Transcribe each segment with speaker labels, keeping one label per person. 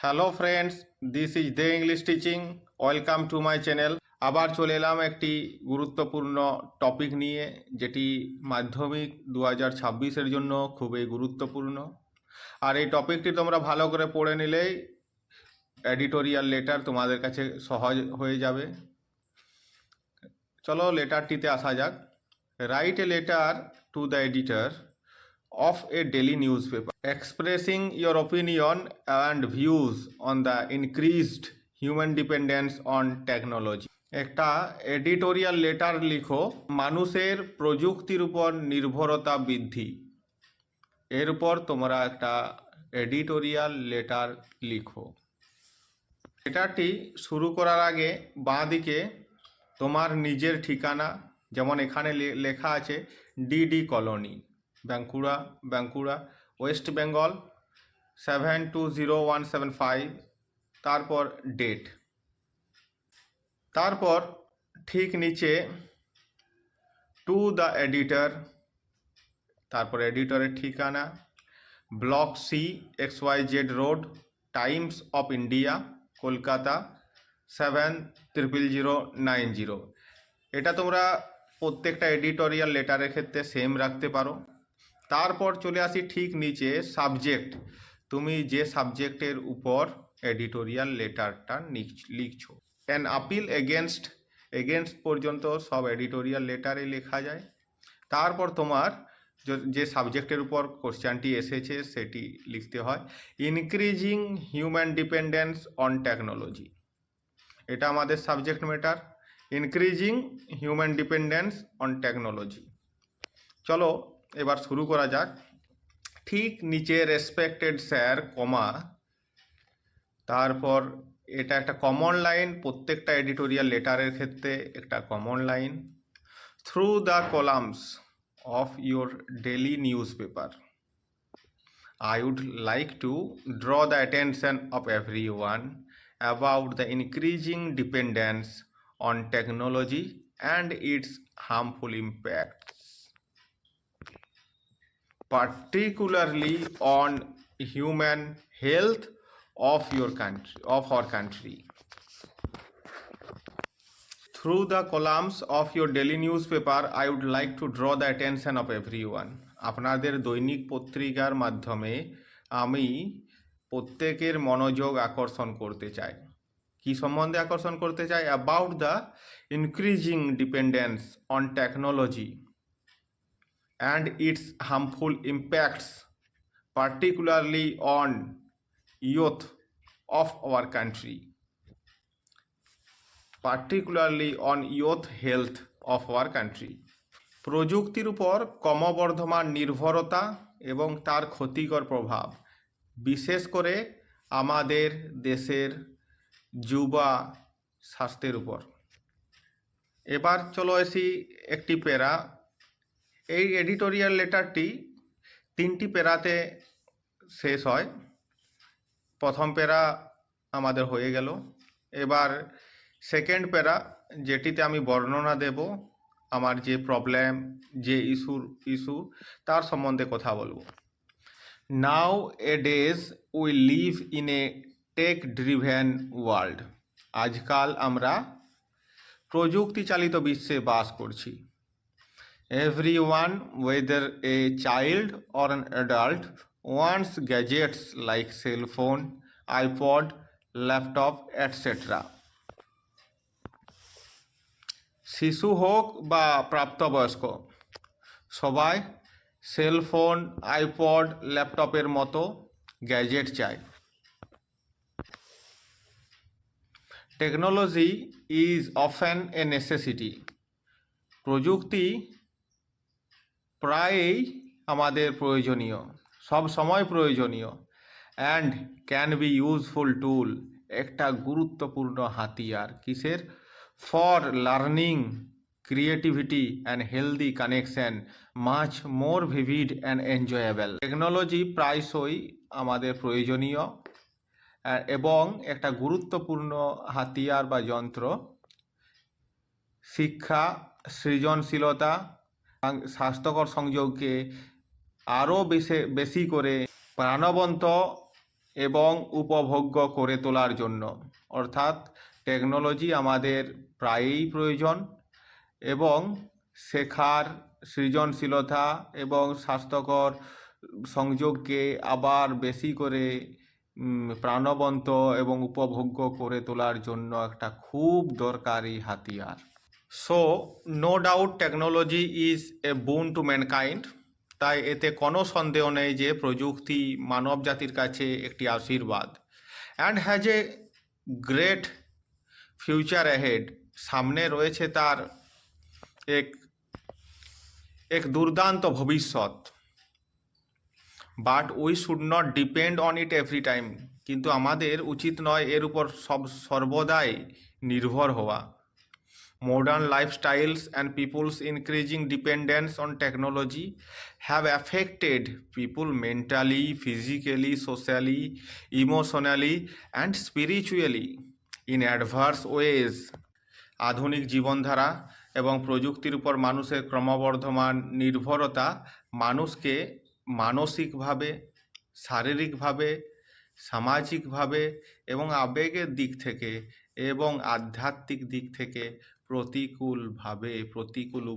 Speaker 1: Hello friends, this is the English teaching. Welcome to my channel. আবার চলে এলাম একটি গুরুত্বপূর্ণ টপিক নিয়ে, যেটি মাধ্যমিক 2026-এর জন্য খুবই গুরুত্বপূর্ণ। আর এই টপিকটি তোমরা ভালো করে পড়ে নিলেই এডিটোরিয়াল লেটার তোমাদের কাছে সহজ হয়ে যাবে। চলো লেটারটিতে আসা যাক। Write a letter to the editor of a daily newspaper expressing your opinion and views on the increased human dependence on technology। একটা এডিটোরিয়াল লেটার লিখো মানুষের প্রযুক্তির উপর নির্ভরতা বৃদ্ধি, এর উপর তোমরা একটা এডিটোরিয়াল লেটার লিখো। লেটারটি শুরু করার আগে বাঁ দিকে তোমার নিজের ঠিকানা, যেমন এখানে লেখা আছে DD colony, Bankura, West Bengal 720175, তারপর ডেট, তারপর ঠিক নিচে টু দ্য এডিটর, তারপর এডিটরের ঠিকানা block C XYZ road, Times of India, Kolkata 700090। এটা তোমরা প্রত্যেকটা এডিটোরিয়াল লেটারের ক্ষেত্রে সেম রাখতে পারো। তারপর চলে আসি ঠিক নিচে সাবজেক্ট, তুমি যে সাবজেক্টের উপর এডিটোরিয়াল লেটারটা লিখছো। অ্যান আপিল এগেনস্ট পর্যন্ত সব এডিটোরিয়াল লেটারে লেখা যায়। তারপর তোমার যে সাবজেক্টের উপর কোশ্চেনটি এসেছে সেটি লিখতে হয়। Increasing human dependence on technology, এটা আমাদের subject matter. Increasing human dependence on technology. চলো এবার শুরু করা যাক। ঠিক নিচে রেসপেক্টেড স্যার, কমা, তারপর এটা একটা কমন লাইন, প্রত্যেকটা এডিটোরিয়াল লেটারের ক্ষেত্রে একটা common line. Through the columns of your daily news paper I would like to draw the attention of everyone about the increasing dependence on technology and its harmful impacts, particularly on human health of our country. Through the columns of your daily newspaper, I would like to draw the attention of everyone. আপনাদের দৈনিক পত্রিকার মাধ্যমে আমি প্রত্যেকের মনোযোগ আকর্ষণ করতে চাই। কি সম্বন্ধে আকর্ষণ করতে চাই? About the increasing dependence on technology and its harmful impacts, particularly on youth of our country, particularly on youth health of our country. প্রযুক্তির উপর ক্রমবর্ধমান নির্ভরতা এবং তার ক্ষতিকর প্রভাব, বিশেষ করে আমাদের দেশের যুবা স্বাস্থ্যের উপর। এবার চলো আসি একটি প্যারা। এই এডিটোরিয়াল লেটারটি 3টি প্যারাতে শেষ হয়। প্রথম প্যারা আমাদের হয়ে গেল। এবার সেকেন্ড প্যারা, যেটিতে আমি বর্ণনা দেব আমার যে প্রবলেম, যে ইস্যু তার সম্বন্ধে কথা বলবো। Nowadays we live in a tech driven world. আজকাল আমরা প্রযুক্তি চালিত বিশ্বে বাস করছি। Everyone, whether a child or an adult, wants gadgets like cell phone, iPod, laptop, etc. শিশু হোক বা প্রাপ্তবয়স্ক, সবাই সেলফোন, আইপড, ল্যাপটপের মতো গ্যাজেট চায়। Technology is often A necessity. প্রযুক্তি প্রায়ই আমাদের প্রয়োজনীয়, সব সময় প্রয়োজনীয়। অ্যান্ড ক্যান বি ইউজফুল টুল, একটা গুরুত্বপূর্ণ হাতিয়ার। কিসের? For learning, creativity and healthy connection, much more vivid and enjoyable. Technology প্রায়শই আমাদের প্রয়োজনীয় এবং একটা গুরুত্বপূর্ণ হাতিয়ার বা যন্ত্র। শিক্ষা, সৃজনশীলতা, স্বাস্থ্যকর সংযোগকে আরও বেশি করে প্রাণবন্ত এবং উপভোগ্য করে তোলার জন্য। অর্থাৎ টেকনোলজি আমাদের প্রায়ই প্রয়োজন এবং শেখার, সৃজনশীলতা এবং স্বাস্থ্যকর সংযোগকে আবার বেশি করে প্রাণবন্ত এবং উপভোগ্য করে তোলার জন্য একটা খুব দরকারি হাতিয়ার। So no doubt technology is a boon to mankind. তাই এতে কোনো সন্দেহ নেই যে প্রযুক্তি মানব জাতির কাছে একটি আশীর্বাদ। And has a great future ahead. সামনে রয়েছে তার এক দুর্দান্ত ভবিষ্যৎ। But we should not depend on it every time. কিন্তু আমাদের উচিত নয় এর উপর সর্বদাই নির্ভর হওয়া। Modern lifestyles and people's increasing dependence on technology have affected people mentally, physically, socially, emotionally, and spiritually in adverse ways. আধুনিক জীবনধারা এবং প্রযুক্তির উপর মানুষের ক্রমবর্ধমান নির্ভরতা মানুষকে মানসিকভাবে, শারীরিকভাবে, সামাজিকভাবে এবং আবেগের দিক থেকে এবং আধ্যাত্মিক দিক থেকে প্রতিকূল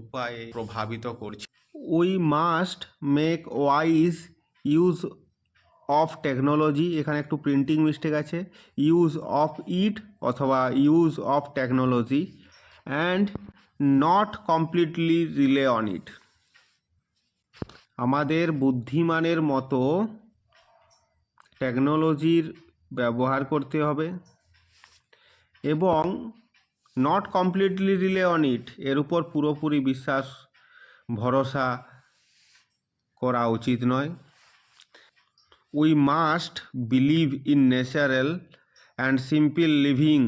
Speaker 1: উপায়ে প্রভাবিত করছে। We must make wise use of technology. এখানে একটু প্রিন্টিং মিস্টেক আছে, ইউজ অফ ইট অথবা use of technology and not completely rely on it. আমাদের বুদ্ধিমানের মতো টেকনোলজির ব্যবহার করতে হবে এবং not completely rely on it, এর উপর পুরোপুরি বিশ্বাস ভরসা করা উচিত নয়। We must believe in natural and simple living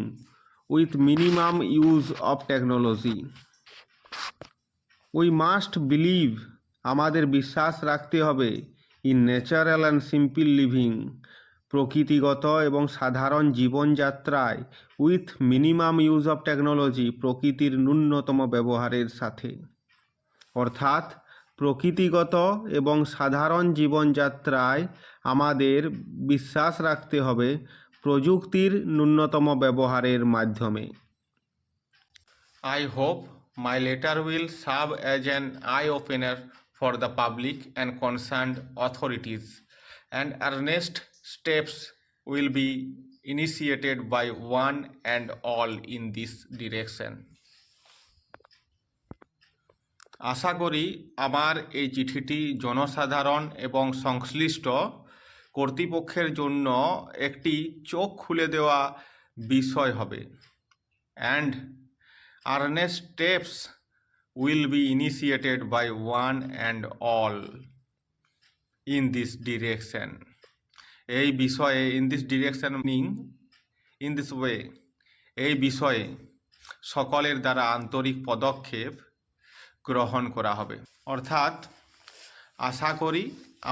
Speaker 1: with minimum use of technology. We must believe, আমাদের বিশ্বাস রাখতে হবে, in natural and simple living, প্রকৃতিগত এবং সাধারণ জীবনযাত্রায়, with minimum use of technology, প্রকৃতির ন্যূনতম ব্যবহারের সাথে। অর্থাৎ প্রকৃতিগত এবং সাধারণ জীবনযাত্রায় আমাদের বিশ্বাস রাখতে হবে প্রযুক্তির ন্যূনতম ব্যবহারের মাধ্যমে। I hope my letter will serve as an eye-opener for the public and concerned authorities, and earnest steps will be initiated by one and all in this direction. আশা করি আমার এই চিঠিটি জনসাধারণ এবং সংশ্লিষ্ট কর্তৃপক্ষের জন্য একটি চোখ খুলে দেওয়া বিষয় হবে। And earnest steps will be initiated by one and all in this direction. এই বিষয়ে in this direction meaning in this way, এই বিষয়ে সকলের দ্বারা আন্তরিক পদক্ষেপ গ্রহণ করা হবে। অর্থাৎ আশা করি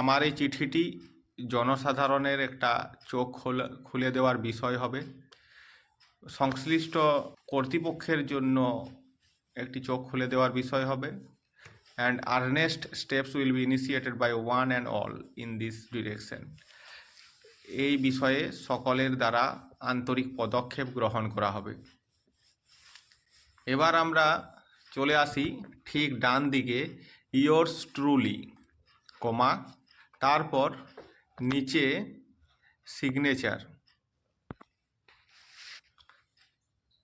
Speaker 1: আমার এই চিঠিটি জনসাধারণের একটা চোখ খুলে দেওয়ার বিষয় হবে, সংশ্লিষ্ট কর্তৃপক্ষের জন্য একটি চোখ খুলে দেওয়ার বিষয় হবে। And earnest steps will be initiated by one and all in this direction. এই বিষয়ে সকলের দ্বারা আন্তরিক পদক্ষেপ গ্রহণ করা হবে। এবার আমরা চলে আসি ঠিক ডান দিকে ইয়োর্স ট্রুলি, কমা, তারপর নিচে সিগনেচার।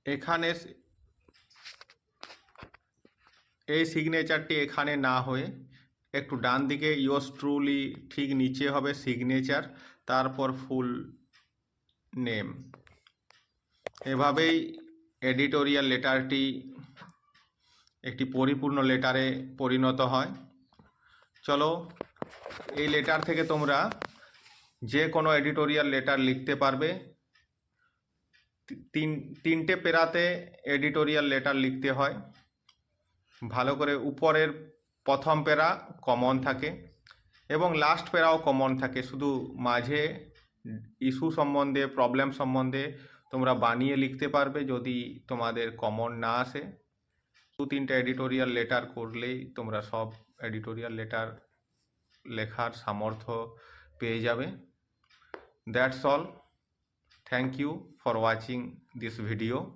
Speaker 1: এখানে এই সিগনেচারটি এখানে না হয়ে একটু ডান দিকে ইয়োর্স ট্রুলি ঠিক নিচে হবে সিগনেচার, তারপর ফুল নেম। এভাবেই এডিটোরিয়াল লেটারটি একটি পরিপূর্ণ লেটারে পরিণত হয়। চলো, এই লেটার থেকে তোমরা যে কোনো এডিটোরিয়াল লেটার লিখতে পারবে। তিনটে পেরাতে এডিটোরিয়াল লেটার লিখতে হয়। ভালো করে উপরের প্রথম পেরা কমন থাকে এবং লাস্ট পেরাও কমন থাকে, শুধু মাঝে ইস্যু সম্বন্ধে, প্রবলেম সম্বন্ধে তোমরা বানিয়ে লিখতে পারবে যদি তোমাদের কমন না আসে। 2-3টে এডিটোরিয়াল লেটার করলেই তোমরা সব এডিটোরিয়াল লেটার লেখার সামর্থ্য পেয়ে যাবে। That's all. Thank you for watching this video.